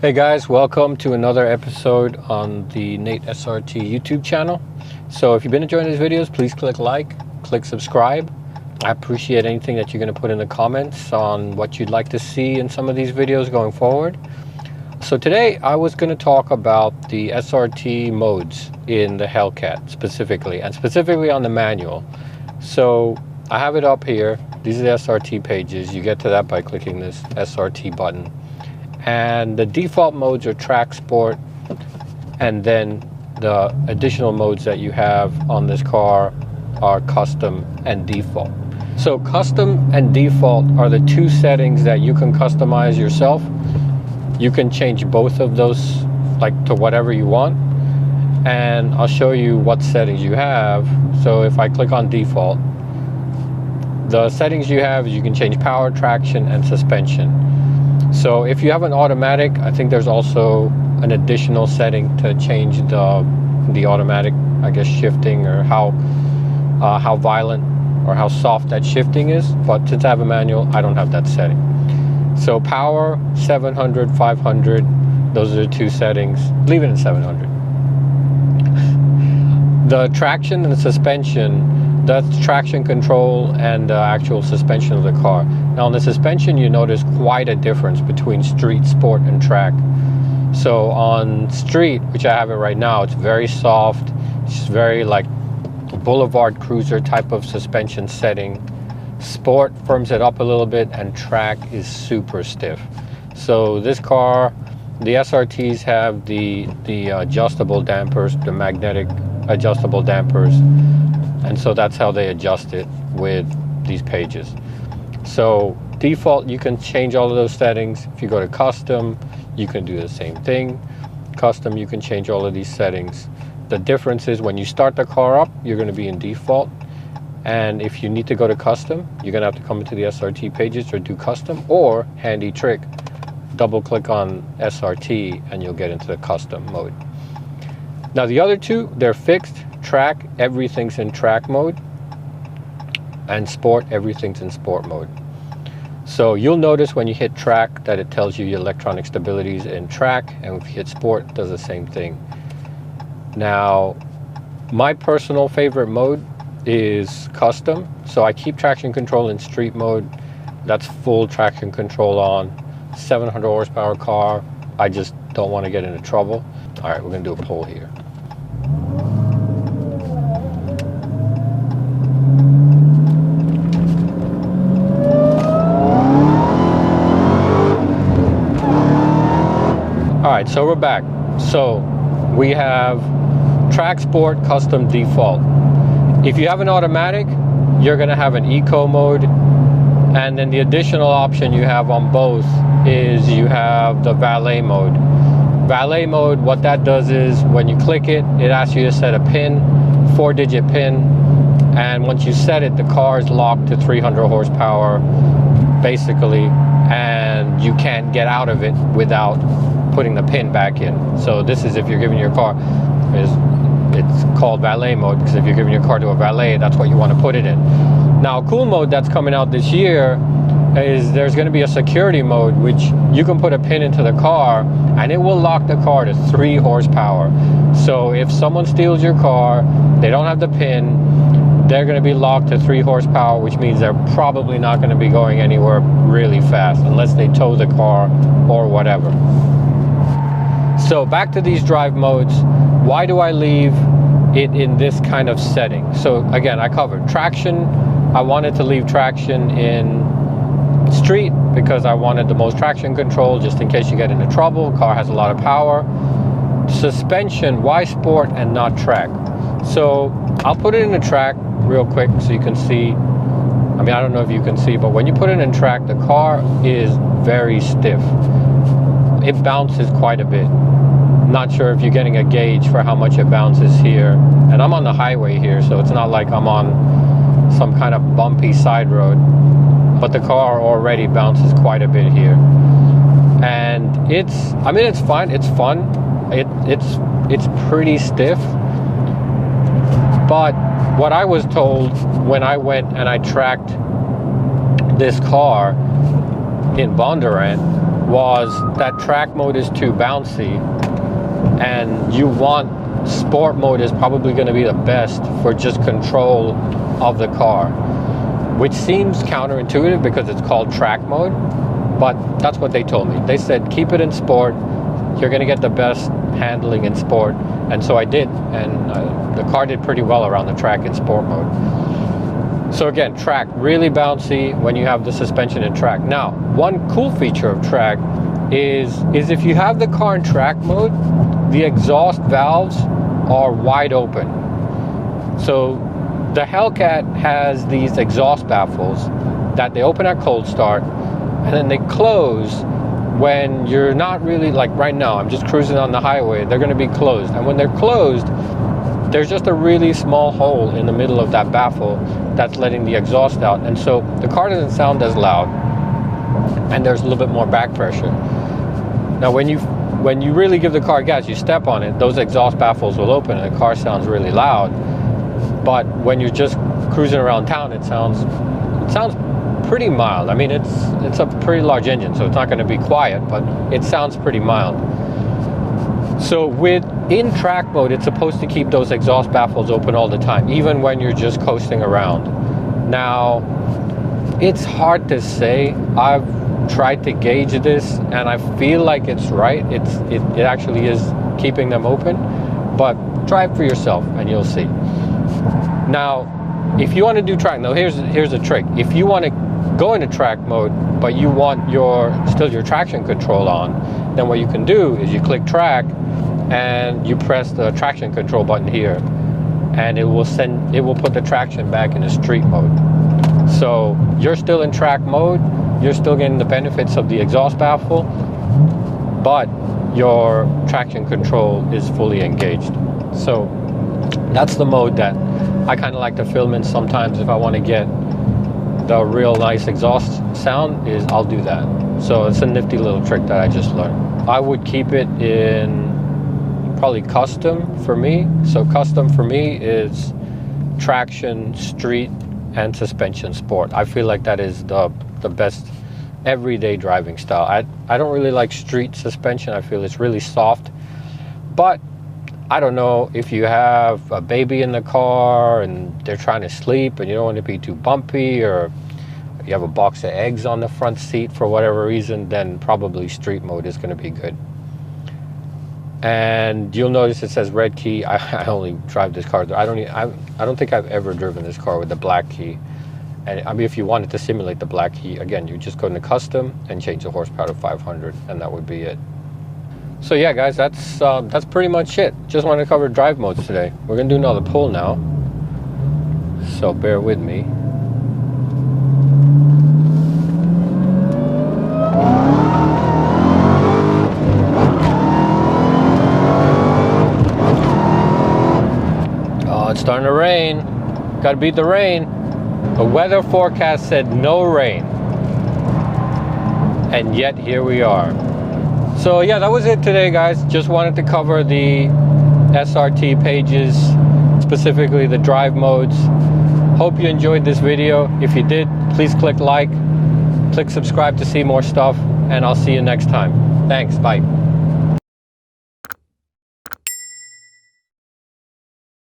Hey guys, welcome to another episode on the Nate SRT YouTube channel. So if you've been enjoying these videos, please click like, click subscribe. I appreciate anything that you're going to put in the comments on what you'd like to see in some of these videos going forward. So today I was going to talk about the SRT modes in the Hellcat specifically, and specifically on the manual. So I have it up here. These are the SRT pages. You get to that by clicking this SRT button. And the default modes are track, sport, and then the additional modes that you have on this car are custom and default. So custom and default are the two settings that you can customize yourself. You can change both of those like to whatever you want, and I'll show you what settings you have. So if I click on default, the settings you have is you can change power, traction, and suspension. So if you have an automatic, I think there's also an additional setting to change the automatic, I guess, shifting, or how violent or how soft that shifting is. But since I have a manual, I don't have that setting. So power, 700, 500, those are the two settings. Leave it at 700. The traction and the suspension, that's traction control and actual suspension of the car. Now on the suspension, you notice quite a difference between street, sport, and track. So on street, which I have it right now, it's very soft. It's very like boulevard cruiser type of suspension setting. Sport firms it up a little bit, and track is super stiff. So this car, the SRTs have the adjustable dampers, the magnetic adjustable dampers, and so that's how they adjust it with these pages. So default, you can change all of those settings. If you go to custom, you can do the same thing. Custom, you can change all of these settings. The difference is when you start the car up, you're going to be in default, and if you need to go to custom, you're going to have to come into the SRT pages or do custom, or handy trick, double click on SRT and you'll get into the custom mode. Now the other two, they're fixed. Track, everything's in track mode, and sport, everything's in sport mode. So you'll notice when you hit track that it tells you your electronic stability is in track, and if you hit sport, it does the same thing. Now my personal favorite mode is custom, so I keep traction control in street mode. That's full traction control on. 700 horsepower car, I just don't want to get into trouble. All right, we're gonna do a poll here. All right, so we're back. So we have track, sport, custom, default. If you have an automatic, you're gonna have an eco mode, and then the additional option you have on both is you have the valet mode. Valet mode, what that does is when you click it, it asks you to set a pin, 4-digit pin, and once you set it, the car is locked to 300 horsepower, basically, and you can't get out of it without putting the pin back in. So this is if you're giving your car, it's called valet mode, because if you're giving your car to a valet, that's what you want to put it in. Now a cool mode that's coming out this year is there's going to be a security mode, which you can put a pin into the car and it will lock the car to 3 horsepower. So if someone steals your car, they don't have the pin, they're going to be locked to 3 horsepower, which means they're probably not going to be going anywhere really fast unless they tow the car or whatever. So back to these drive modes. Why do I leave it in this kind of setting? So again, I covered traction. I wanted to leave traction in street because I wanted the most traction control just in case you get into trouble. Car has a lot of power. Suspension, why sport and not track? So I'll put it in the track real quick so you can see. I mean, I don't know if you can see, but when you put it in track, the car is very stiff. It bounces quite a bit. Not sure if you're getting a gauge for how much it bounces here. And I'm on the highway here, so it's not like I'm on some kind of bumpy side road. But the car already bounces quite a bit here. And I mean, it's fine, it's fun. It's pretty stiff. But what I was told when I went and I tracked this car in Bondurant was that track mode is too bouncy, and you want sport mode is probably going to be the best for just control of the car, which seems counterintuitive because it's called track mode, but that's what they told me. They said keep it in sport, you're going to get the best handling in sport, and so I did, and the car did pretty well around the track in sport mode. So again, track, really bouncy when you have the suspension in track. Now, one cool feature of track is if you have the car in track mode, the exhaust valves are wide open. So the Hellcat has these exhaust baffles that they open at cold start, and then they close when you're not really, like right now, I'm just cruising on the highway, they're going to be closed. And when they're closed, there's just a really small hole in the middle of that baffle that's letting the exhaust out. And so the car doesn't sound as loud, and there's a little bit more back pressure. Now, when you really give the car gas, you step on it, those exhaust baffles will open and the car sounds really loud. But when you're just cruising around town, it sounds pretty mild. I mean, it's a pretty large engine, so it's not going to be quiet, but it sounds pretty mild. So in track mode, it's supposed to keep those exhaust baffles open all the time, even when you're just coasting around. Now, it's hard to say. I've tried to gauge this, and I feel like it's right. It actually is keeping them open, but try it for yourself and you'll see. Now, if you want to do track, now here's a trick. If you want to go into track mode, but you want still your traction control on, then what you can do is you click track and you press the traction control button here, and it will put the traction back into street mode. So you're still in track mode, you're still getting the benefits of the exhaust baffle, but your traction control is fully engaged. So that's the mode that I kind of like to film in sometimes. If I want to get the real nice exhaust sound, I'll do that. So it's a nifty little trick that I just learned. I would keep it in probably custom for me. So custom for me is traction, street, and suspension sport. I feel like that is the best everyday driving style. I don't really like street suspension. I feel it's really soft, but I don't know if you have a baby in the car and they're trying to sleep and you don't want to be too bumpy, or you have a box of eggs on the front seat for whatever reason, then probably street mode is going to be good. And you'll notice it says red key. I only drive this car. I don't think I've ever driven this car with the black key. And I mean, if you wanted to simulate the black key, again, you just go into custom and change the horsepower to 500, and that would be it. So yeah, guys, that's pretty much it. Just wanted to cover drive modes today. We're gonna do another pull now, so bear with me. Oh, it's starting to rain. Gotta beat the rain. The weather forecast said no rain, and yet here we are. So yeah, that was it today, guys. Just wanted to cover the SRT pages, specifically the drive modes. Hope you enjoyed this video. If you did, please click like, click subscribe to see more stuff, and I'll see you next time. Thanks, bye.